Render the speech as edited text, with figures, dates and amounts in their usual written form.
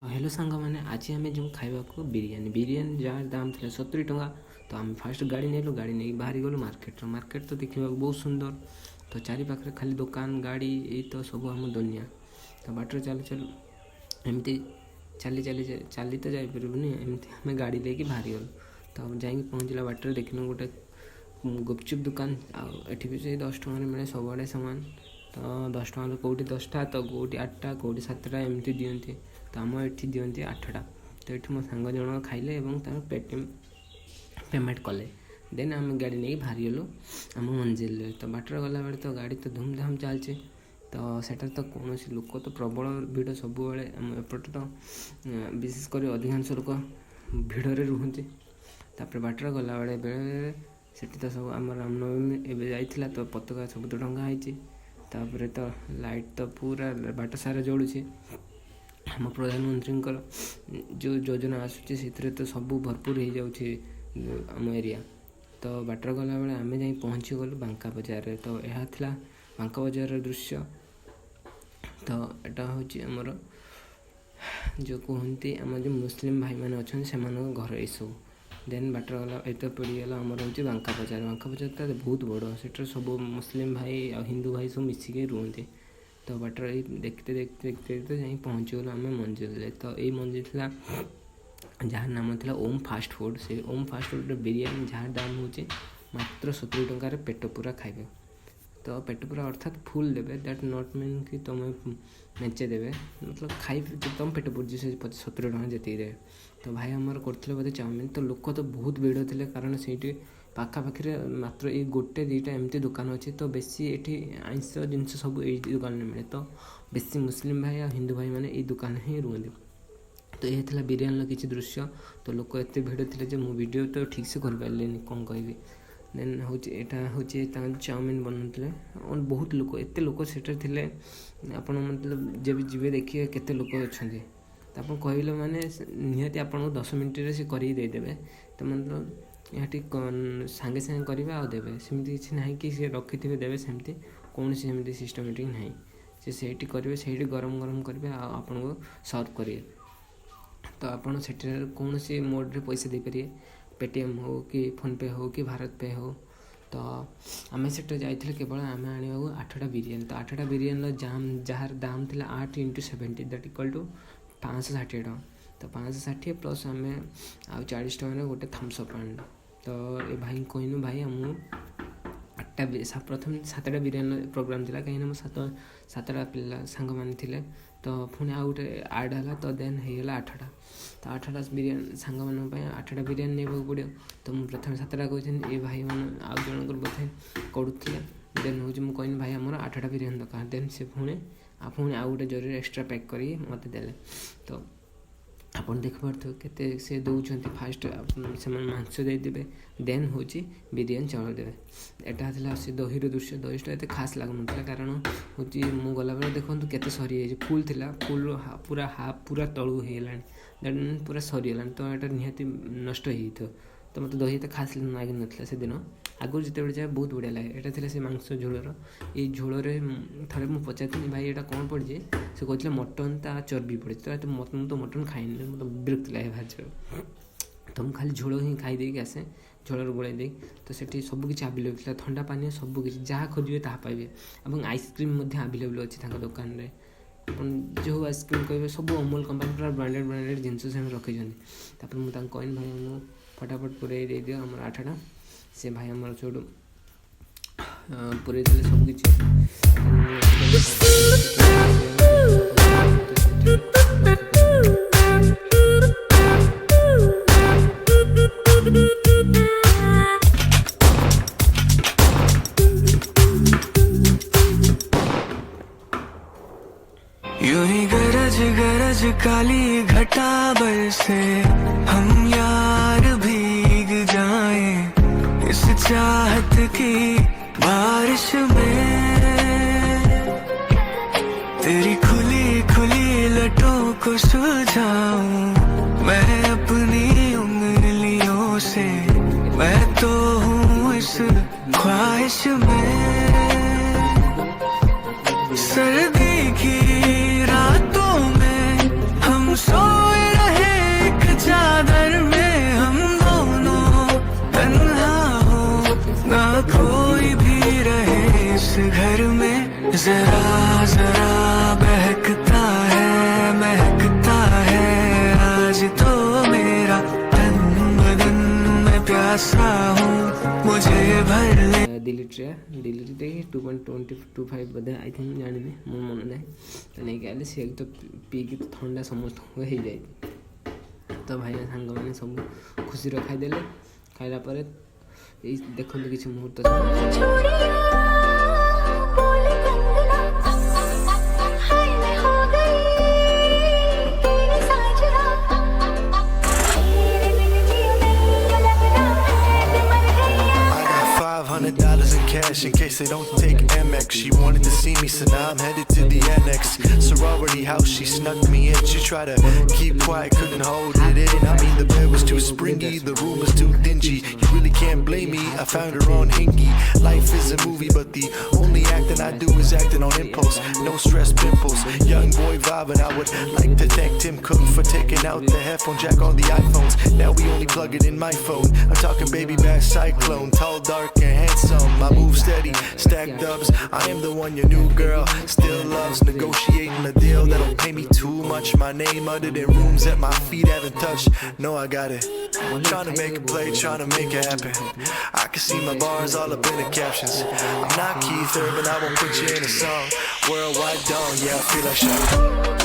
Hello सांग मैंने आज आम जो खावा को बिरियानी बिरियानी जार दाम थी 70 टंका। तो आम फास्ट गाड़ी नेलु गाड़ी नहीं बाहरी गलु मार्केट तो देखा बहुत सुंदर। तो चारि पाखे खाली दुकान गाड़ी ये तो सब आम दुनिया। तो बाटर चलु चलु एमती चली चली चली तो जापरूनी एमती आम गाड़ी लेके बाहरी गलु। तो जाकि पहुँचला बाटर देखने गोटे गुपचुप दुकान आठी भी से 10 टकर मिले सब आड़े सामान। तो 10 टका कौटी 10टा तो कौटी 8टा कौटी 7टा एमती दिखती। तो आम ये दिखती 8टा। तो ये मो सांग जन खाइले पेटीएम पेमेंट कले देन आम गाड़ी नहीं बाहरी गलु आम मंजिल। तो बाटर गला बेले तो गाड़ी तो धूमधाम चलचे। तो सेटा तो कौन लोक तो प्रबल भिड़ सब आम एपटे तो विशेषकर अधिकांश लोक भिड़े रुहति। तापर बाटर गला बेले बेले सेठी तो सब आम रामनवमी एवं जाइला तो पताका सब तो टंगा तापर तो लाइट तो पूरा बाट सारा जलुचे। आम प्रधानमंत्री जो योजना आसूँ से तो सब भरपूर हो जाऊँगी आम एरिया। तो बाटर गला बेले आम जा पहुँची गलु बांका बजार। तो यह था बांका बजार दृश्य। तो यहाँ हूँ आमर जो कहते आम जो मुस्लिम भाई मैंने अच्छा से घर ये सब देन बाटर गला एत पड़गला आमर हूँ बांका बजार तो बहुत बड़ से सब मुस्लिम भाई और हिंदू भाई सब मिसिक रुहति। तो बाटर देखते देखते देखते देखते जा पहुँची गलु आम मंजिल। तो ये मंजिल था जार नाम था ओम फास्ट फूड। से ओम फास्ट फूड बिरियानी जार दाम हूँ मात्र 70 टकर पेट पूरा खाइबे। तो पेट पूरा अर्थात फुल देवे दैट नॉट मीन कि तुम मेचे देवे मतलब खाई तुम पेट पूरी से 70 टका जी देवे। तो भाई आमर करते बोधे चाउमिन। तो लोक तो बहुत भिड़ थे कारण से पाखापाखि मात्र ये गोटे दुईटा एमती दुकान अच्छे। तो बेसी ये आइंस जिनस सब ये दुकान में मिले। तो बेसी मुस्लिम भाई और हिंदू भाई मैंने ये दुकान ही रुहति। तो यह था बिरियानी किसी दृश्य। तो लोक एत भिड़ थे मो वीडियो तो ठीक से कर पारे कौन कहि। देन हूँ यहाँ हूँ चाउमिन बनाते और बहुत लोक एत लोक सेठे आप मतलब जब जी देखिए केते लोक अच्छा तो आप कहले मैंने निहती आपको 10 मिनट से करदेवे। तो मतलब यहाँ सांगे सांगे करेंगे आ देवे सेमती किसी ना कि सी रखी देवे सेमती कौन सेमती सिस्टमेटिक ना से करेंगे से गरम गरम करेंगे आपन को सर्व करेंगे। तो आपड़ से कौन सी मोड्रे पैसा देपारे पेटीएम हो कि फोनपे हो कि भारत पे हो। तो आम से जाइए केवल आम आने 8टा बिरियानी। तो 8टा बिरियानी जार दाम थी 8 × 70 दैट इक्वल टू 560 टका। तो 560 प्लस आम आ 40 टकर गोटे थम्सअप आन। तो ये भाई कहनु भाई आम 8टा प्रथम 7टा बिरियानी प्रोग्राम था कहीं 7टा पिला सांग मैंने थे। तो पुणी आ गए आड है तो देन होगा 8टा। तो 8टा बिरियानी सांग मान 8टा बिरियानी नेबा पड़ो। तो मुझे प्रथम 7टा कहते ये भाई मैंने आउ जनकर बोधे करुले देन हूँ मुझे कहनी भाई आमर 8टा बिरियानी दरकार। देन से पुणी आउ गए जरूर एक्सट्रा पैक कर मत देले। तो आप देखिपे केते से दौरान फास्ट से मांस देदेवे देन हूँ बिरियानी चावल देवे। एटा था से दही दृश्य दहीटा एत खास लगुन कारण हूँ मु गला बेले देखो केते सरी फुल थिला फुल पूरा हाफ पूरा तलू होगा दैट पूरा सरीगला। तो यहाँ निहाती नष्ट हो। तो मतलब दही तो खास लगे ना से दिन आगुरी जिते जाए बहुत बढ़िया लगे। यहाँ थी से मांस झोलर ये झोल थे मुझे पचारि भाई यहाँ कौन पड़ी से कहते मटन ता चर्बी पड़े। तो मटन तो मटन खाइनि मतलब विरक्त लगे भाज। तो मुझे खाली झोल ही खाईदे आसे झोलर गोड़ाई दे। तो सेठी सबकि आवेलेबल था ठंडा पानी सबकि जहाँ खोजे ता पाइबे और आइसक्रीम आवेलेबल अच्छी दुकान में जो आइसक्रीम कहे सब अमूल कंपनी पूरा ब्रांडेड जिनस से रखी। मुझे कहनी भाई मुझे फटाफट पूरे दे दियो आम 8टा से भाई आम चोटू पूरे सबकि यूं ही गरज गरज काली घटा बरसे हम यार भीग जाएं इस चाहत की बारिश में। तेरी खुली खुली लटों को सुलझाऊं मैं अपनी उंगलियों से। मैं तो हूँ इस ख्वाहिश में सर्दी की रातों में हम सो घर में जरा जरा महकता है आज तो मेरा तन बदन में प्यासा हूँ मुझे भर ले डिलीट 2.25 बोधे आई थिंक जानी मोर मन ना तो नहीं कहले सी तो पीकी तो ठंडा समस्त हो जाए तो भाई सांग मैंने सब खुशी खाईदे खाइला पर देखते किसी मुहूर्त $500 in cash in case they don't take Amex. She wanted to see me, so now I'm headed to the annex. Sorority house, she snuck me in. She tried to keep quiet, couldn't hold it in. I mean, the bed was too springy, the room was too dingy. You really can't blame me, I found her on Hingy. Life is a movie, but the only acting I do is acting on impulse. No stress pimples, young boy vibing. I would like to thank Tim Cook for taking out the headphone jack on the iPhones. Now we only plug it in my phone. I'm talking baby bash cyclone, tall, dark and handsome. I move steady, stack dubs. I am the one your new girl still loves. Negotiating a deal that'll pay me too much. My name under the rooms that my feet haven't touched. No, I got it. Trying to make a play, trying to make it happen. I can see my bars all up in the captions. I'm not Keith Urban, I won't put you in a song. Worldwide dawn, yeah, I feel like shouting.